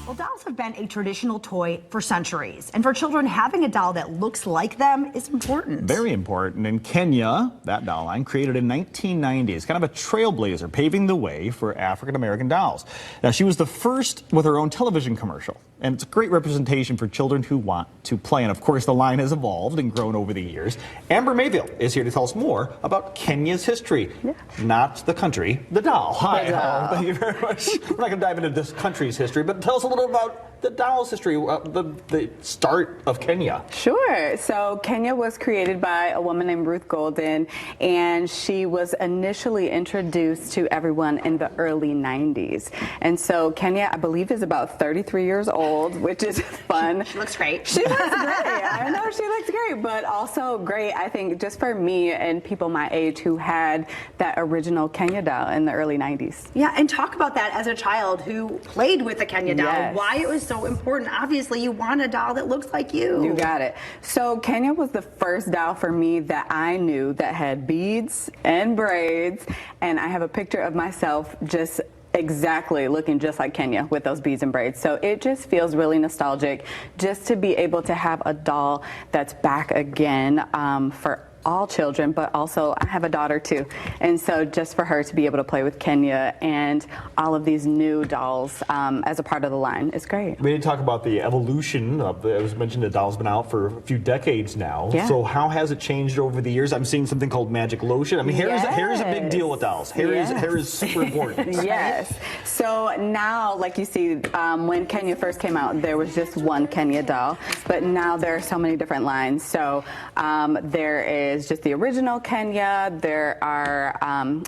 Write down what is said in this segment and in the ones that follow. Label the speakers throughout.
Speaker 1: Well, dolls have been a traditional toy for centuries, and for children, having a doll that looks like them is important.
Speaker 2: Very important. In Kenya, that doll line, created in 1990, is kind of a trailblazer, paving the way for African-American dolls. Now, she was the first with her own television commercial, and it's a great representation for children who want to play. And of course, the line has evolved and grown over the years. Amber Mayville is here to tell us more about Kenya's history. Yeah. Not the country, the doll. Hi, thank you very much. We're not going to dive into this country's history, but tell us a little about the doll's history, the start of Kenya.
Speaker 3: Sure. So Kenya was created by a woman named Ruth Golden, and she was initially introduced to everyone in the early 90s. And so Kenya, I believe, is about 33 years old, which is fun.
Speaker 1: She looks great.
Speaker 3: She looks great. I know she looks great, but also great, I think, just for me and people my age who had that original Kenya doll in the early 90s.
Speaker 1: Yeah, and talk about that as a child who played with a Kenya doll.
Speaker 3: Yes.
Speaker 1: Why it was so important. Obviously, you want a doll that looks like you.
Speaker 3: You got it. So Kenya was the first doll for me that I knew that had beads and braids, and I have a picture of myself just exactly looking just like Kenya with those beads and braids. So it just feels really nostalgic just to be able to have a doll that's back again for all children, but also I have a daughter too, and so just for her to be able to play with Kenya and all of these new dolls as a part of the line is great.
Speaker 2: We did talk about the evolution of it was mentioned the doll's been out for a few decades now.
Speaker 3: Yeah.
Speaker 2: So how has it changed over the years? I'm seeing something called magic lotion. I mean, hair is a big deal with dolls. Hair is super important.
Speaker 3: Yes. So now, like you see, when Kenya first came out, there was just one Kenya doll, but now there are so many different lines. So there is just the original Kenya. There are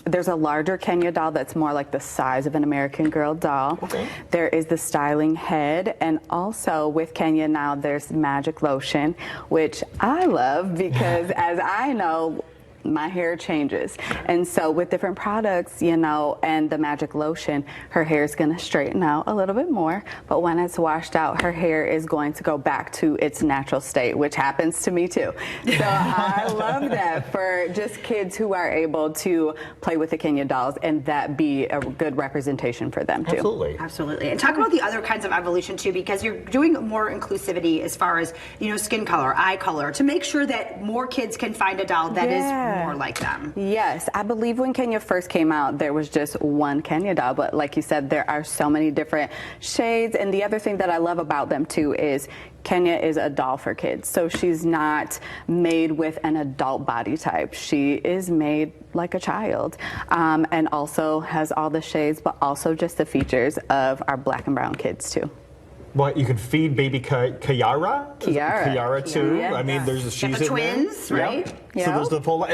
Speaker 3: there's a larger Kenya doll that's more like the size of an American Girl doll.
Speaker 2: Okay.
Speaker 3: There is the styling head, and also with Kenya now there's magic lotion, which I love because as I know, my hair changes, and so with different products, you know, and the magic lotion, her hair is going to straighten out a little bit more, but when it's washed out, her hair is going to go back to its natural state, which happens to me too. So I love that for just kids who are able to play with the Kenya dolls and that be a good representation for them too.
Speaker 2: Absolutely.
Speaker 1: Absolutely. And talk about the other kinds of evolution too, because you're doing more inclusivity as far as, you know, skin color, eye color, to make sure that more kids can find a doll that is more like them.
Speaker 3: Yes, I believe when Kenya first came out, there was just one Kenya doll, but like you said, there are so many different shades. And the other thing that I love about them too is Kenya is a doll for kids. So she's not made with an adult body type. She is made like a child, and also has all the shades, but also just the features of our black and brown kids too.
Speaker 2: Well, you can feed baby Kiara too.
Speaker 3: Yes.
Speaker 2: I mean, she's
Speaker 1: the
Speaker 2: in
Speaker 1: twins,
Speaker 2: there.
Speaker 1: right?
Speaker 2: Yep.
Speaker 3: Yep.
Speaker 2: So there's the full.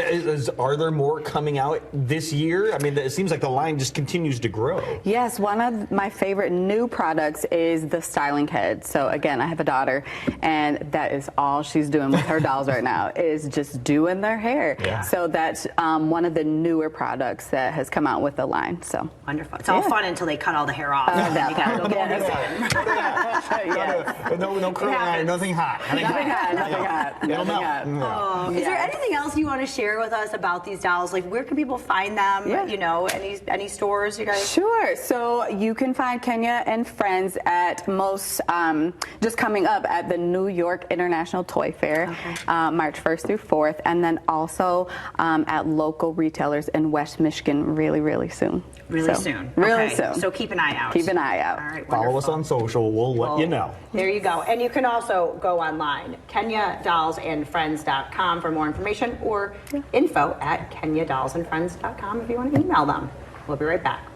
Speaker 2: Are there more coming out this year? I mean, it seems like the line just continues to grow.
Speaker 3: Yes, one of my favorite new products is the styling head. So again, I have a daughter, and that is all she's doing with her dolls right now is just doing their hair.
Speaker 2: Yeah.
Speaker 3: So that's one of the newer products that has come out with the line. So
Speaker 1: wonderful. It's all fun until they cut all the hair off.
Speaker 3: that
Speaker 1: You gotta go get it.
Speaker 2: No curling iron, nothing hot.
Speaker 3: Nothing hot.
Speaker 2: It'll melt.
Speaker 1: Is there anything else you want to share with us about these dolls? Like, where can people find them?
Speaker 3: Yeah.
Speaker 1: You know, any stores, you guys?
Speaker 3: Sure. So you can find Kenya and Friends at most, just coming up at the New York International Toy Fair, March 1st through 4th, and then also at local retailers in West Michigan really soon.
Speaker 1: Really soon. So keep an eye out.
Speaker 3: Keep an eye out.
Speaker 1: All right,
Speaker 2: Follow us on social. We'll let you know.
Speaker 1: There you go. And you can also go online, KenyaDollsAndFriends.com for more information, or info@KenyaDollsAndFriends.com if you want to email them. We'll be right back.